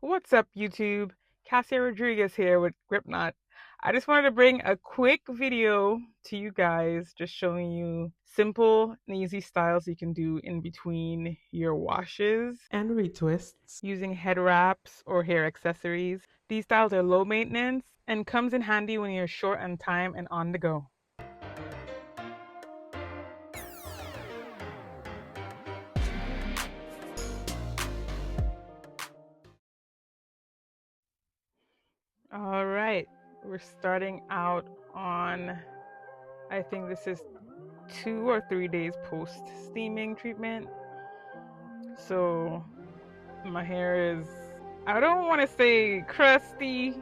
What's up, YouTube? Cassia Rodriguez here with GripKnott. I just wanted to bring a quick video to you guys, just showing you simple and easy styles you can do in between your washes and retwists using head wraps or hair accessories. These styles are low maintenance and comes in handy when you're short on time and on the go. All right, we're starting out on, I think this is 2 or 3 days post steaming treatment. So my hair is, I don't want to say crusty,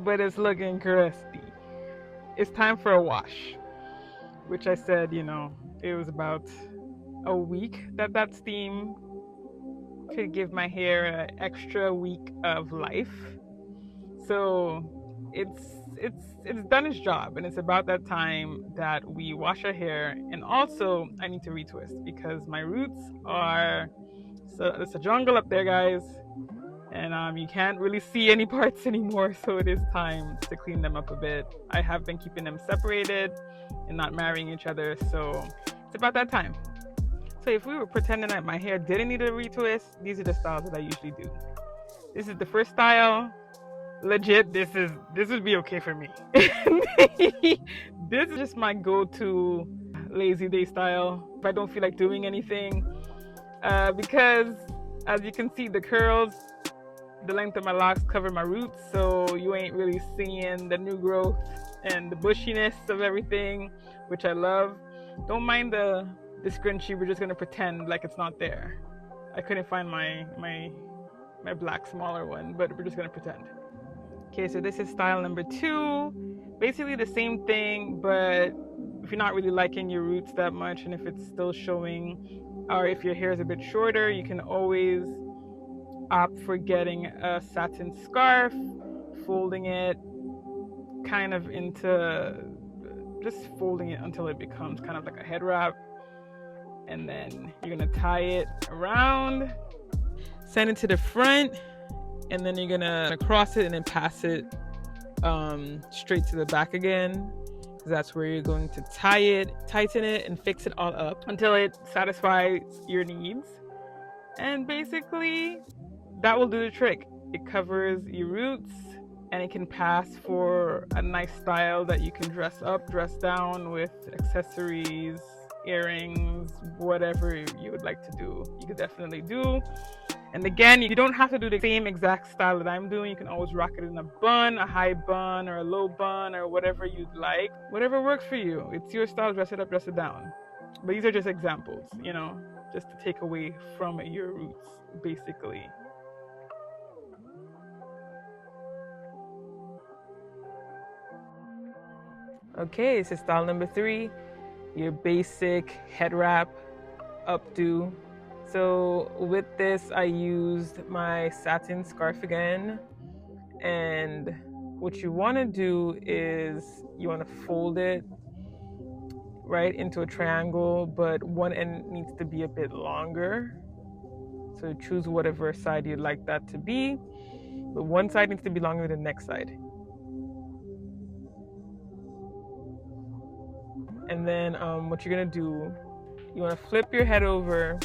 but it's looking crusty. It's time for a wash, which I said, it was about a week that steam could give my hair an extra week of life. So it's done its job, and it's about that time that we wash our hair. And also I need to retwist because my roots are, so it's a jungle up there, guys, and you can't really see any parts anymore, so it is time to clean them up a bit. I have been keeping them separated and not marrying each other, so it's about that time. So if we were pretending that my hair didn't need a retwist, these are the styles that I usually do. This is the first style. Legit, this would be okay for me. This is just my go-to lazy day style if I don't feel like doing anything, because as you can see, the curls, the length of my locks cover my roots, so you ain't really seeing the new growth and the bushiness of everything, which I love. Don't mind the scrunchie. We're just gonna pretend like it's not there. I couldn't find my black smaller one, but we're just gonna pretend. Okay, so this is style number 2. Basically the same thing, but if you're not really liking your roots that much, and if it's still showing, or if your hair is a bit shorter, you can always opt for getting a satin scarf, folding it kind of into, just folding it until it becomes kind of like a head wrap, and then you're gonna tie it around, send it to the front, and then you're gonna cross it and then pass it straight to the back again, because that's where you're going to tie it, tighten it, and fix it all up until it satisfies your needs. And basically that will do the trick. It covers your roots, and it can pass for a nice style that you can dress up, dress down with accessories, earrings, whatever you would like to do, you could definitely do. And again, you don't have to do the same exact style that I'm doing. You can always rock it in a bun, a high bun, or a low bun, or whatever you'd like. Whatever works for you. It's your style, dress it up, dress it down. But these are just examples, just to take away from your roots, basically. Okay, this is style number 3, your basic head wrap updo. So with this, I used my satin scarf again, and what you want to do is you want to fold it right into a triangle, but one end needs to be a bit longer. So choose whatever side you'd like that to be, but one side needs to be longer than the next side. And then what you're gonna do, you want to flip your head over.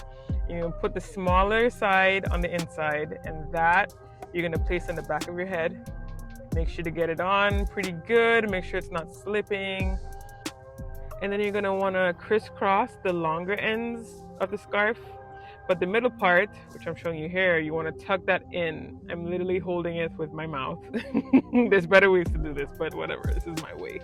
You're gonna put the smaller side on the inside, and that you're gonna place on the back of your head. Make sure to get it on pretty good. Make sure it's not slipping. And then you're gonna want to crisscross the longer ends of the scarf, but the middle part, which I'm showing you here, you want to tuck that in. I'm literally holding it with my mouth. There's better ways to do this, but whatever, this is my way.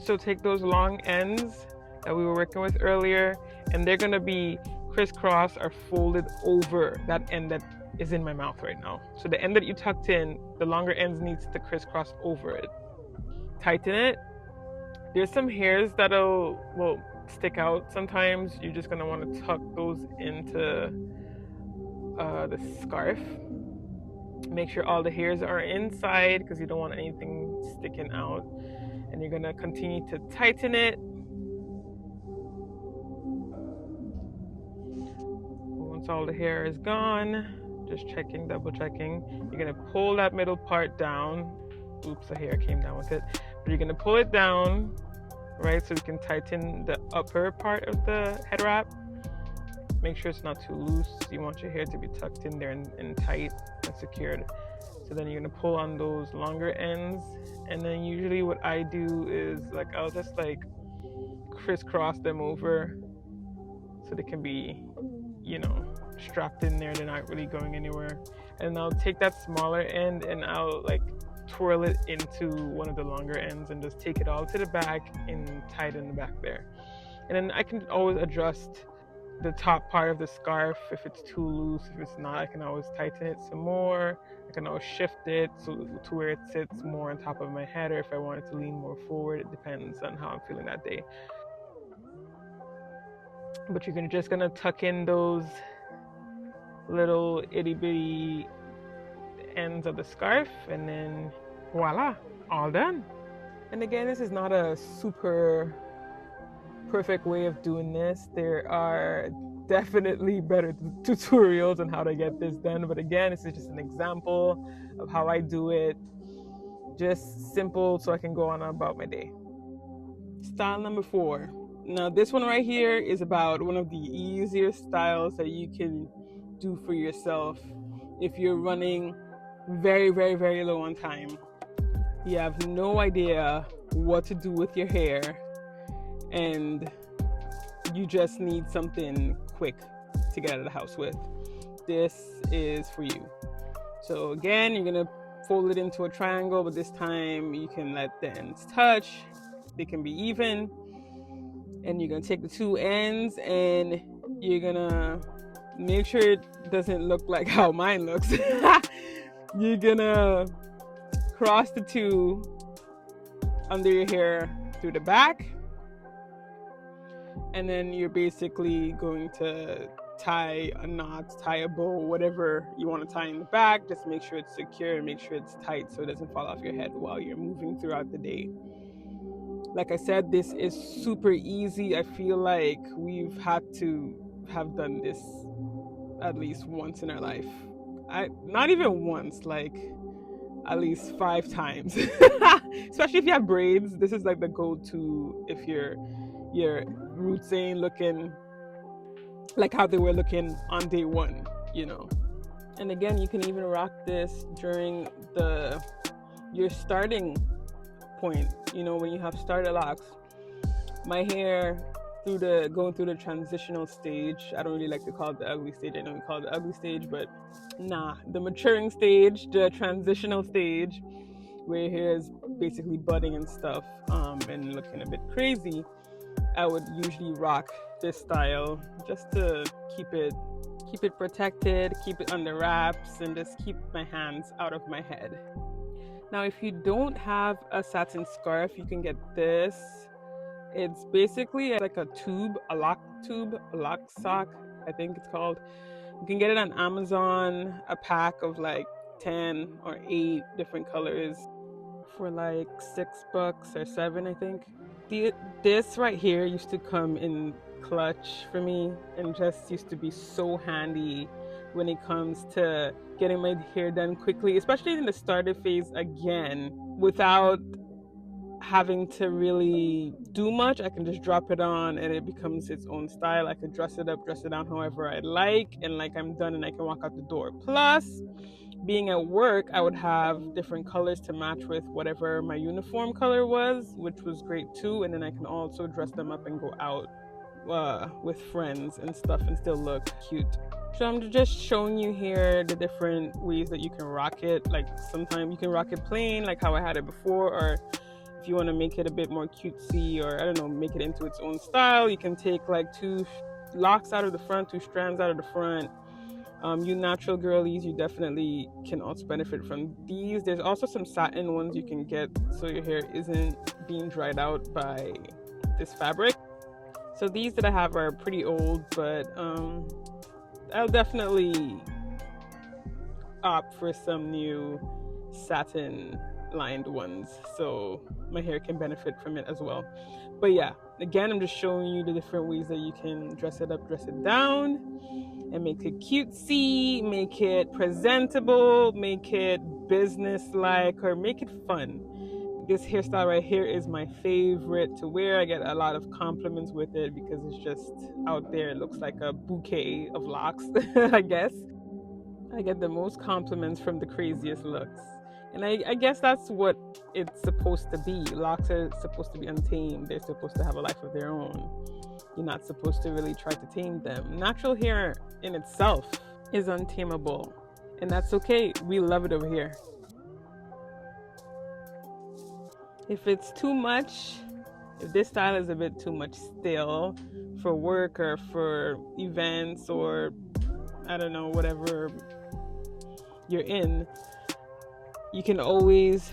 So take those long ends that we were working with earlier, and they're gonna be crisscross or folded over that end that is in my mouth right now. So the end that you tucked in, the longer ends needs to crisscross over it. Tighten it. There's some hairs that'll stick out sometimes. You're just gonna want to tuck those into the scarf. Make sure all the hairs are inside, because you don't want anything sticking out. And you're gonna continue to tighten it. Once all the hair is gone, just checking, double checking. You're gonna pull that middle part down. Oops, the hair came down with it. But you're gonna pull it down, right? So you can tighten the upper part of the head wrap. Make sure it's not too loose. You want your hair to be tucked in there and tight and secured. So then you're gonna pull on those longer ends. And then usually what I do is like, I'll just like crisscross them over so they can be, you know, strapped in there. They're not really going anywhere. And I'll take that smaller end and I'll like twirl it into one of the longer ends and just take it all to the back and tie it in the back there. And then I can always adjust the top part of the scarf if it's too loose. If it's not, I can always tighten it some more. I can always shift it to where it sits more on top of my head, or if I want it to lean more forward. It depends on how I'm feeling that day. But you're just gonna tuck in those little itty bitty ends of the scarf, and then voila, all done. And again, this is not a super perfect way of doing this. There are definitely better tutorials on how to get this done, but again, this is just an example of how I do it. Just simple, so I can go on about my day. Style number 4. Now this one right here is about one of the easier styles that you can do for yourself if you're running very, very, very low on time. You have no idea what to do with your hair, and you just need something quick to get out of the house with. This is for you. So again, you're gonna fold it into a triangle, but this time you can let the ends touch. They can be even. And you're gonna take the two ends and you're gonna make sure it doesn't look like how mine looks. You're gonna cross the two under your hair through the back, and then you're basically going to tie a knot, tie a bow, whatever you want to tie in the back. Just make sure it's secure and make sure it's tight so it doesn't fall off your head while you're moving throughout the day. Like I said, this is super easy. I feel like we've had to have done this at least once in our life. Not even once, like at least 5 times. Especially if you have braids. This is like the go-to if your roots ain't looking like how they were looking on day 1, you know. And again, you can even rock this during your starting point, you know, when you have starter locks. My hair going through the transitional stage. I don't really like to call it the ugly stage. I know we call it the ugly stage, but nah, the maturing stage, the transitional stage, where your hair is basically budding and stuff, and looking a bit crazy. I would usually rock this style just to keep it protected, keep it under wraps, and just keep my hands out of my head. Now, if you don't have a satin scarf, you can get this. It's basically like a lock sock, I think it's called. You can get it on Amazon, a pack of like 10 or 8 different colors for like $6 or $7, I think. This right here used to come in clutch for me and just used to be so handy when it comes to getting my hair done quickly, especially in the starter phase again, without having to really do much. I can just drop it on and it becomes its own style. I can dress it up, dress it down however I like, and like I'm done and I can walk out the door. Plus, being at work, I would have different colors to match with whatever my uniform color was, which was great too. And then I can also dress them up and go out with friends and stuff and still look cute. So I'm just showing you here the different ways that you can rock it. Like sometimes you can rock it plain, like how I had it before, or if you want to make it a bit more cutesy, or I don't know, make it into its own style, you can take like 2 locks out of the front, 2 strands out of the front. You natural girlies, you definitely can also benefit from these. There's also some satin ones you can get so your hair isn't being dried out by this fabric. So these that I have are pretty old, but I'll definitely opt for some new satin lined ones so my hair can benefit from it as well. But yeah, again, I'm just showing you the different ways that you can dress it up, dress it down. and make it cutesy, make it presentable, make it business-like, or make it fun. This hairstyle right here is my favorite to wear. I get a lot of compliments with it because it's just out there. It looks like a bouquet of locks, I guess. I get the most compliments from the craziest looks. And I guess that's what it's supposed to be. Locks are supposed to be untamed. They're supposed to have a life of their own. You're not supposed to really try to tame them. Natural hair in itself is untamable. And that's okay. We love it over here. If it's too much, if this style is a bit too much still for work or for events or I don't know, whatever you're in, you can always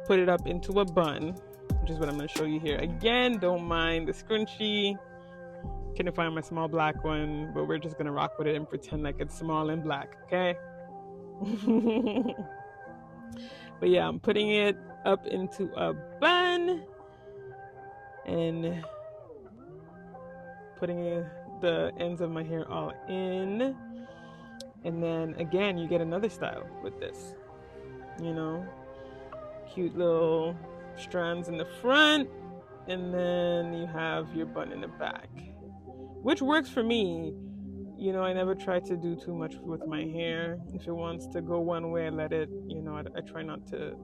put it up into a bun, which is what I'm going to show you here. Again, don't mind the scrunchie. Couldn't find my small black one, but we're just going to rock with it and pretend like it's small and black, okay? But yeah, I'm putting it up into a bun and putting the ends of my hair all in. And then again, you get another style with this, you know, cute little strands in the front, and then you have your bun in the back, which works for me. You know, I never try to do too much with my hair. If it wants to go one way, I let it, you know, I try not to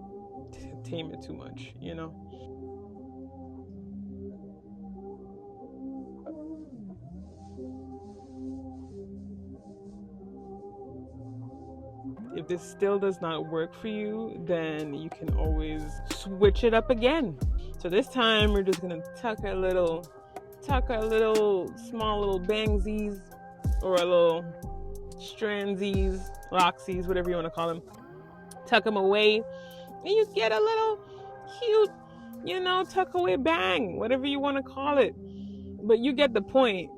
tame it too much, you know. If this still does not work for you, then you can always switch it up again. So this time we're just gonna tuck our little small little bangsies or a little strandsies, locksies, whatever you want to call them. Tuck them away, and you get a little cute, you know, tuck away bang, whatever you want to call it. But you get the point.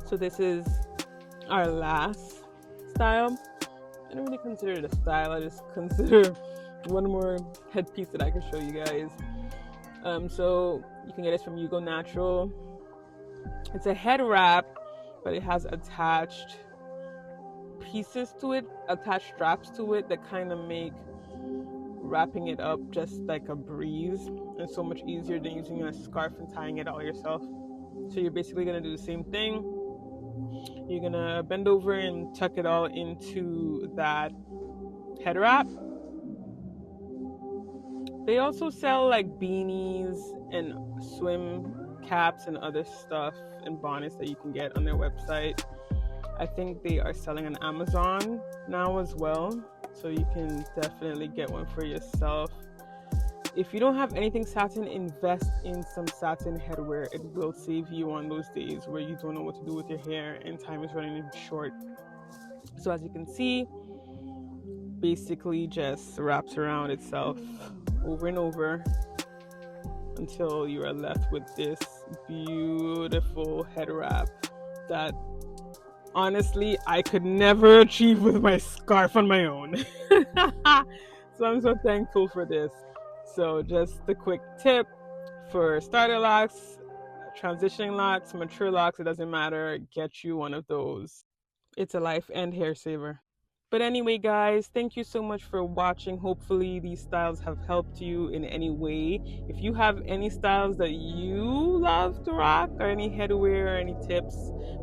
So this is our last style. I don't really consider it a style. I just consider one more headpiece that I can show you guys. So you can get this from You Go Natural. It's a head wrap, but it has attached pieces to it, attached straps to it that kind of make wrapping it up just like a breeze and so much easier than using a scarf and tying it all yourself. So you're basically going to do the same thing. You're going to bend over and tuck it all into that head wrap. They also sell like beanies and swim caps and other stuff and bonnets that you can get on their website. I think they are selling on Amazon now as well, so you can definitely get one for yourself. If you don't have anything satin, invest in some satin headwear. It will save you on those days where you don't know what to do with your hair and time is running short. So as you can see, basically just wraps around itself over and over until you are left with this beautiful head wrap that honestly I could never achieve with my scarf on my own. So I'm so thankful for this. So just a quick tip for starter locks, transitioning locks, mature locks, it doesn't matter, get you one of those. It's a life and hair saver. But anyway, guys, thank you so much for watching. Hopefully these styles have helped you in any way. If you have any styles that you love to rock or any headwear or any tips,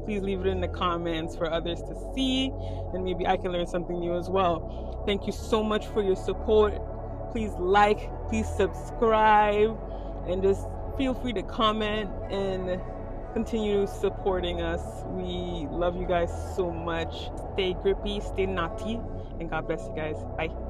please leave it in the comments for others to see, and maybe I can learn something new as well. Thank you so much for your support. Please like, please subscribe, and just feel free to comment and continue supporting us. We love you guys so much. Stay grippy, stay naughty, and God bless you guys. Bye.